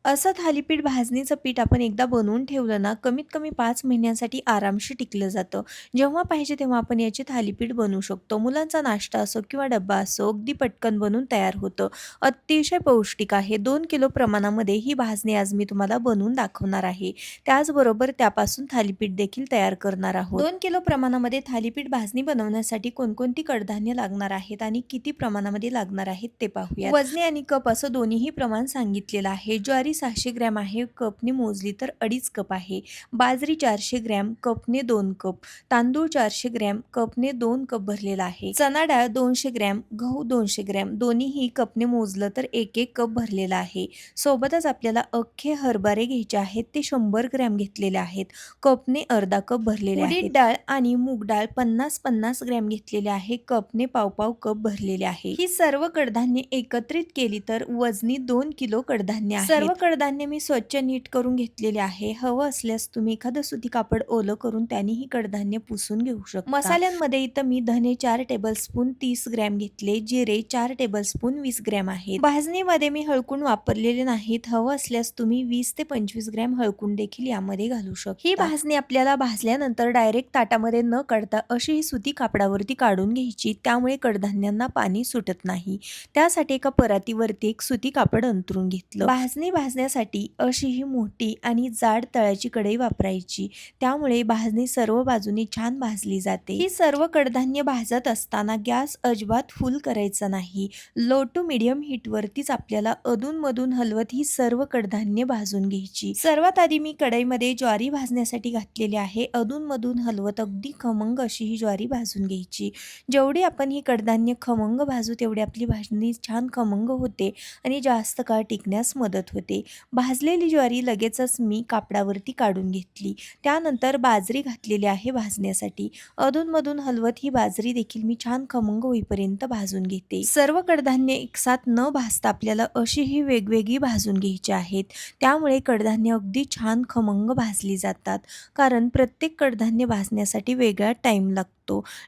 असं थालीपीठ भाजणीचं पीठ आपण एकदा बनवून ठेवलं ना, कमीत कमी 5 महिन्यांसाठी आरामशीर टिकलं जातं. जेव्हा पाहिजे तेव्हा आपण याचे थालीपीठ बनवू शकतो. मुलांचा नाश्ता असो किंवा डब्बा असो, अगदी पटकन बनून तयार होतं. अतिशय पौष्टिक आहे. 2 किलो प्रमाणामध्ये ही भाजणी आज मी तुम्हाला बनवून दाखवणार आहे. त्याचबरोबर त्यापासून थालीपीठ देखील तयार करणार आहोत. 2 किलो प्रमाणामध्ये थालीपीठ भाजणी बनवण्यासाठी कोणकोणती कडधान्य लागणार आहेत आणि किती प्रमाणामध्ये लागणार आहेत ते पाहूया. वजनी आणि कप असं दोन्हीही प्रमाण सांगितलेलं आहे. ज्वारी 600 ग्रॅम आहे, कपने मोजली तर 2.5 कप आहे. बाजरी 400 ग्रॅम, कपने 2 कप. तांदूळ 400 ग्रॅम, कपने 2 कप भरलेला आहे. चणा डाळ 200 ग्रॅम, गहू 200 ग्रॅम, दोन्हीही कपने मोजलं तर 1-1 कप भरलेला आहे. सोबतच आपल्याला अख्खे हरभरे घ्यायचे आहेत, ते 100 ग्रॅम घेतलेले आहेत. कपने अर्धा कप भरलेले आहेत. उडीद डाळ आणि मूग डाळ 50-50 ग्रॅम घेतलेले आहे, कपने पाव-पाव कप भरलेले आहे. ही सर्व कडधान्य एकत्रित केली तर वजनी 2 किलो कडधान्य आहे. सर्व कडधान्य मी स्वच्छ नीट करून घेतलेले आहे. हवं असल्यास तुम्ही एखादं सुती कापड ओलं करून त्याने ही कडधान्य पुसून घेऊ शकता. मसाल्यांमध्ये इथं मी धने 4 टेबलस्पून 30 ग्रॅम घेतले, जिरे 4 टेबलस्पून 20 ग्रॅम आहेत. भाजणीमध्ये मी हळकुंड वापरलेले नाहीत. हवं असल्यास तुम्ही 20 ते 25 ग्रॅम हळकुंड देखील यामध्ये घालू शकता. ही भाजणी आपल्याला भाजल्यानंतर डायरेक्ट ताटामध्ये न काढता अशी ही सुती कापडावरती काढून घ्यायची, त्यामुळे कडधान्यांना पाणी सुटत नाही. त्यासाठी एका परातीवरती एक सुती कापड अंथरून घेतलं. भाजणी भाजण्यासाठी अशी ही मोठी आणि जाड तळाची कढई वापरायची, त्यामुळे भाजणी सर्व बाजूनी छान भाजली जाते. ही सर्व कडधान्य भाजत असताना गॅस अजिबात फुल करायचा नाही. लो टू मीडियम हीट वरतीच आपल्याला अधूनमधून हलवत ही सर्व कडधान्य भाजून घ्यायची. सर्वात आधी मी कढईमध्ये ज्वारी भाजण्यासाठी घातलेली आहे. अधूनमधून हलवत अगदी खमंग अशी ही ज्वारी भाजून घ्यायची. जेवढी आपण ही कडधान्य खमंग भाजू तेवढी आपली भाजणी छान खमंग होते आणि जास्त काळ टिकण्यास मदत होते. भाजलेली ज्वारी लगेचच मी कापडावरती काढून घेतली. त्यानंतर बाजरी घातलेली आहे भाजण्यासाठी. अधूनमधून हलवत ही बाजरी देखील मी छान खमंग होईपर्यंत भाजून घेते. सर्व कडधान्य एकसाथ न भाजता आपल्याला अशी ही वेगवेगळी भाजून घ्यायची आहेत. त्यामुळे कडधान्य अगदी छान खमंग भाजली जातात, कारण प्रत्येक कडधान्य भाजण्यासाठी वेगळा टाइम लागतो.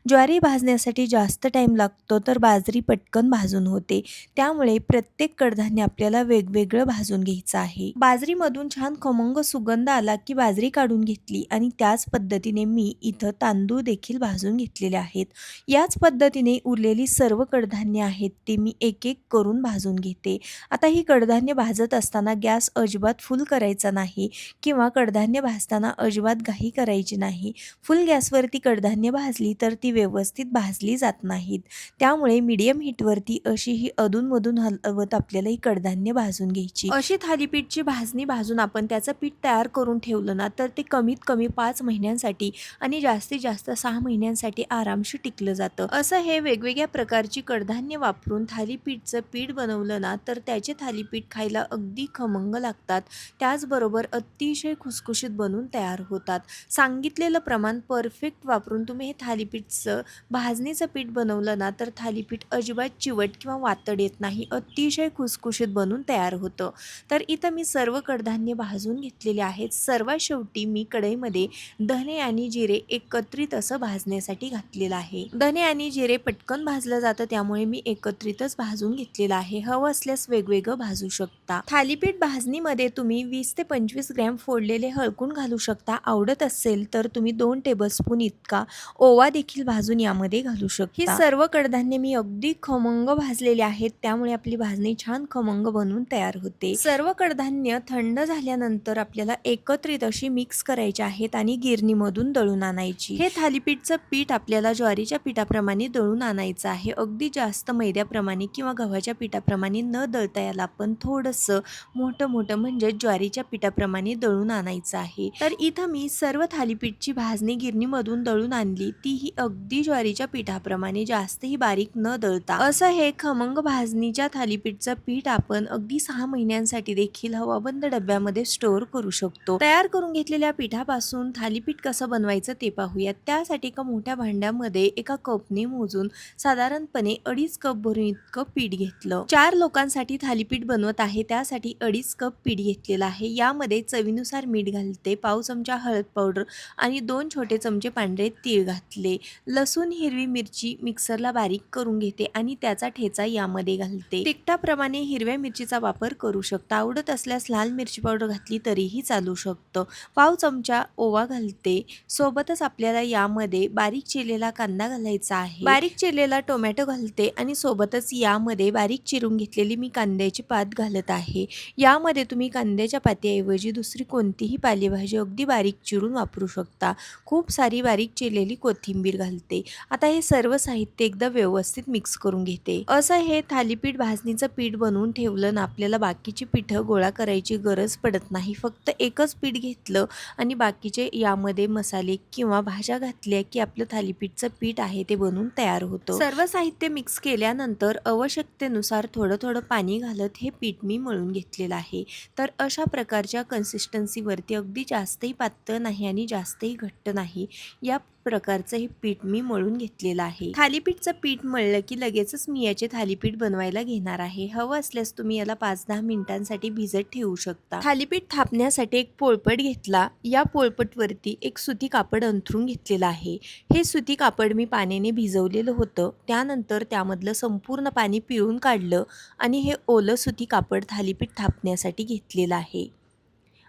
ज्वारी भाजण्यासाठी जास्त टाइम लागतो तर बाजरी पटकन भाजून होते. त्यामुळे प्रत्येक कडधान्य आपल्याला वेगवेगळं भाजून घ्यायचं आहे. बाजरीमधून छान खमंग सुगंध आला की बाजरी काढून घेतली आणि त्याच पद्धतीने मी इथं तांदूळ देखील भाजून घेतलेले आहेत. याच पद्धतीने उरलेली सर्व कडधान्य आहेत ते मी एक एक करून भाजून घेते. आता ही कडधान्य भाजत असताना गॅस अजिबात फुल करायचा नाही किंवा कडधान्य भाजताना अजिबात घाई करायची नाही. फुल गॅसवरती कडधान्य भाजली तर ती व्यवस्थित भाजली जात नाहीत. त्यामुळे मीडियम हीटवरती अशी ही अधूनमधून हलवत आपल्याला ही कडधान्य भाजून घ्यायची. अशी थालीपीठची भाजणी भाजून आपण त्याचं पीठ तयार करून ठेवलं ना, तर ते कमीत कमी 5 महिन्यांसाठी आणि जास्तीत जास्त 6 महिन्यांसाठी आरामशीर टिकलं जातं. असं हे वेगवेगळ्या प्रकारची कडधान्य वापरून थालीपीठचं पीठ बनवलं ना, तर त्याचे थालीपीठ खायला अगदी खमंग लागतात. त्याचबरोबर अतिशय खुसखुशीत बनून तयार होतात. सांगितलेलं प्रमाण परफेक्ट वापरून तुम्ही हे थालीपीठचं भाजणीचं पीठ बनवलं ना, तर थालीपीठ अजिबात चिवट किंवा वातड येत नाही. अतिशय खुसखुशीत बनून तयार होतं. तर इथं मी सर्व कडधान्य भाजून घेतलेले आहेत. सर्वात शेवटी मी कढईमध्ये धने आणि जिरे एकत्रित असं भाजण्यासाठी घातलेलं आहे. धने आणि जिरे पटकन भाजलं जातं, त्यामुळे मी एकत्रितच भाजून घेतलेलं आहे. हवं असल्यास वेगवेगळं भाजू शकता. थालीपीठ भाजणीमध्ये तुम्ही 20 ते 25 ग्रॅम फोडलेले हळकुंड घालू शकता. आवडत असेल तर तुम्ही 2 टेबलस्पून इतका ओवा देखील भाजून यामध्ये घालू शकता. ही सर्व कडधान्य मी अगदी खमंग भाजलेले आहेत, त्यामुळे आपली भाजणी छान खमंग बनून तयार होते. सर्व कडधान्य थंड झाल्यानंतर आपल्याला एकत्रित अशी मिक्स करायची आहेत आणि गिरणीमधून दळून आणायची. हे थालीपीठचं पीठ आपल्याला ज्वारीच्या पिठाप्रमाणे दळून आणायचं आहे. अगदी जास्त मैद्याप्रमाणे किंवा गव्हाच्या पिठाप्रमाणे न दळता याला आपण थोडंसं मोठं म्हणजे ज्वारीच्या पिठाप्रमाणे दळून आणायचं आहे. तर इथं मी सर्व थालीपीठची भाजणी गिरणीमधून दळून आणली, तीही अगदी ज्वारीच्या पिठाप्रमाणे जास्तही बारीक न दळता. असं हे खमंग भाजणीच्या थालीपीठचं पीठ आपण अगदी 6 महिन्यांसाठी देखील हवाबंद डब्यामध्ये स्टोअर करू शकतो. तयार करून घेतलेल्या पिठापासून थालीपीठ कसं बनवायचं ते पाहूयात. त्यासाठी एका मोठ्या भांड्यामध्ये एका कपने मोजून साधारणपणे 2.5 कप भरून इतकं पीठ घेतलं. 4 लोकांसाठी थालीपीठ बनवत आहे, त्यासाठी 2.5 कप पीठ घेतलेलं आहे. यामध्ये चवीनुसार मीठ घालते, पाव चमचा हळद पावडर आणि 2 छोटे चमचे पांढरे तीळ घातले. लसूण हिरवी मिरची मिक्सरला बारीक करून घेते आणि त्याचा ठेचा यामध्ये घालते. तिखटाप्रमाणे हिरव्या मिरचीचा वापर करू शकता. आवडत असल्यास लाल मिरची पावडर घातली तरीही चालू शकतं. पाव चमचा ओवा घालते. सोबतच आपल्याला यामध्ये बारीक चिरलेला कांदा घालायचा आहे. बारीक चिरलेला टोमॅटो घालते आणि सोबतच यामध्ये बारीक चिरून घेतलेली मी कांद्याची पात घालत आहे. यामध्ये तुम्ही कांद्याच्या पातीऐवजी दुसरी कोणतीही पालेभाजी अगदी बारीक चिरून वापरू शकता. खूप सारी बारीक चिरलेली कोथिंबीर घालते. आता हे सर्व साहित्य एकदा व्यवस्थित मिक्स करून घेते. असं हे थालीपीठ भाजणीचं पीठ बनवून ठेवलं ना, आपल्याला बाकीची पिठं गोळा करायची गरज पडत नाही. फक्त एकच पीठ घेतलं आणि बाकीचे यामध्ये मसाले किंवा भाज्या घातल्या की आपलं थालीपीठचं पीठ आहे ते बनवून तयार होतं. सर्व साहित्य मिक्स केल्यानंतर आवश्यकतेनुसार थोडं थोडं पाणी घालत हे पीठ मी मळून घेतलेलं आहे. तर अशा प्रकारच्या कन्सिस्टन्सीवरती अगदी जास्तही पातळ नाही आणि जास्तही घट्ट नाही, या प्रकारचं हे पीठ मी मळून घेतलेलं आहे. थालीपीठचं पीठ मळलं की लगेचच मी याचे थालीपीठ बनवायला घेणार आहे. हवं असल्यास तुम्ही याला 5-10 मिनिटांसाठी भिजत ठेवू शकता. थालीपीठ थापण्यासाठी एक पोळपट घेतला. या पोळपटवरती एक सुती कापड अंथरून घेतलेलं आहे. हे सुती कापड मी पाण्याने भिजवलेलं होतं. त्यानंतर त्यामधलं संपूर्ण पाणी पिळून काढलं आणि हे ओलं सुती कापड थालीपीठ थापण्यासाठी घेतलेलं आहे.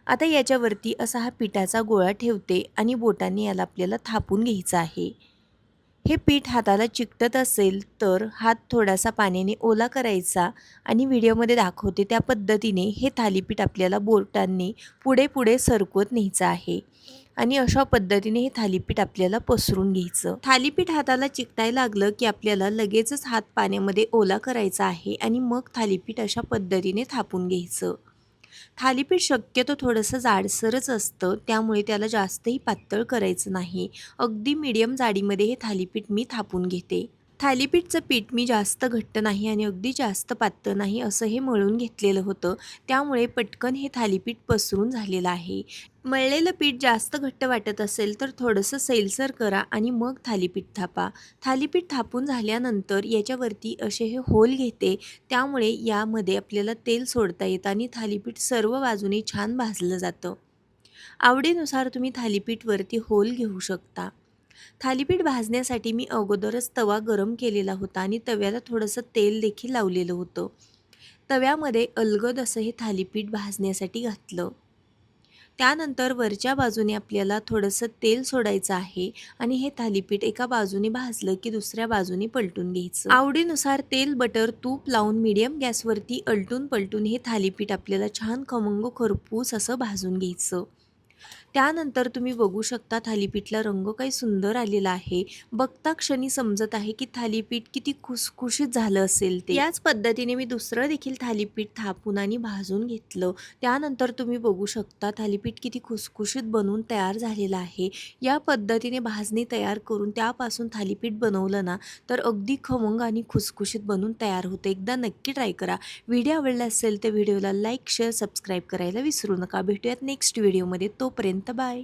आता याच्यावरती असा हा पिठाचा गोळा ठेवते आणि बोटाने याला आपल्याला थापून घ्यायचं आहे. हे पीठ हाताला चिकटत असेल तर हात थोडासा पाण्याने ओला करायचा आणि व्हिडिओमध्ये दाखवते त्या पद्धतीने हे थालीपीठ आपल्याला बोटांनी पुढे पुढे सरकवत न्यायचं आहे आणि अशा पद्धतीने हे थालीपीठ आपल्याला पसरून घ्यायचं. थालीपीठ हाताला चिकटायला लागलं की आपल्याला लगेचच हात पाण्यामध्ये ओला करायचा आहे आणि मग थालीपीठ अशा पद्धतीने थापून घ्यायचं. थालीपीठ शक्यतो थोडंसं जाडसरच असतं, त्यामुळे त्याला जास्तही पातळ करायचं नाही. अगदी मीडियम जाडीमध्ये हे थालीपीठ मी थापून घेते. थालीपीठचं पीठ मी जास्त घट्ट नाही आणि अगदी जास्त पातळ नाही असं हे मळून घेतलेलं होतं, त्यामुळे पटकन हे थालीपीठ पसरून झालेलं आहे. मळलेलं पीठ जास्त घट्ट वाटत असेल तर थोडंसं सैलसर करा आणि मग थालीपीठ थापा. थालीपीठ थापून झाल्यानंतर याच्यावरती असे हे होल घेते, त्यामुळे यामध्ये आपल्याला तेल सोडता येतं आणि थालीपीठ सर्व बाजूने छान भाजलं जातं. आवडीनुसार तुम्ही थालीपीठवरती होल घेऊ शकता. थालीपीठ भाजण्यासाठी मी अगोदरच तवा गरम केलेला होता आणि तव्याला थोडंसं तेल देखील लावलेलं होतं. तव्यामध्ये अलगद असं हे थालीपीठ भाजण्यासाठी घातलं. त्यानंतर वरच्या बाजूने आपल्याला थोडंसं तेल सोडायचं आहे आणि हे थालीपीठ एका बाजूने भाजलं की दुसऱ्या बाजूने पलटून घ्यायचं. आवडीनुसार तेल, बटर, तूप लावून मीडियम गॅसवरती अलटून पलटून हे थालीपीठ आपल्याला छान खमंग खरपूस असं भाजून घ्यायचं. त्यानंतर तुम्ही बघू शकता थालीपीठला रंग काही सुंदर आलेला आहे. बघता क्षणी समजत आहे की थालीपीठ किती खुसखुशीत झालं असेल ते. याच पद्धतीने मी दुसरं देखील थालीपीठ थापून आणि भाजून घेतलं. त्यानंतर तुम्ही बघू शकता थालीपीठ किती खुसखुशीत बनवून तयार झालेलं आहे. या पद्धतीने भाजणी तयार करून त्यापासून थालीपीठ बनवलं ना, तर अगदी खमंग आणि खुसखुशीत बनवून तयार होतं. एकदा नक्की ट्राय करा. व्हिडिओ आवडला असेल तर व्हिडिओला लाईक, शेअर, सबस्क्राईब करायला विसरू नका. भेटूयात नेक्स्ट व्हिडिओमध्ये. तोपर्यंत बाय.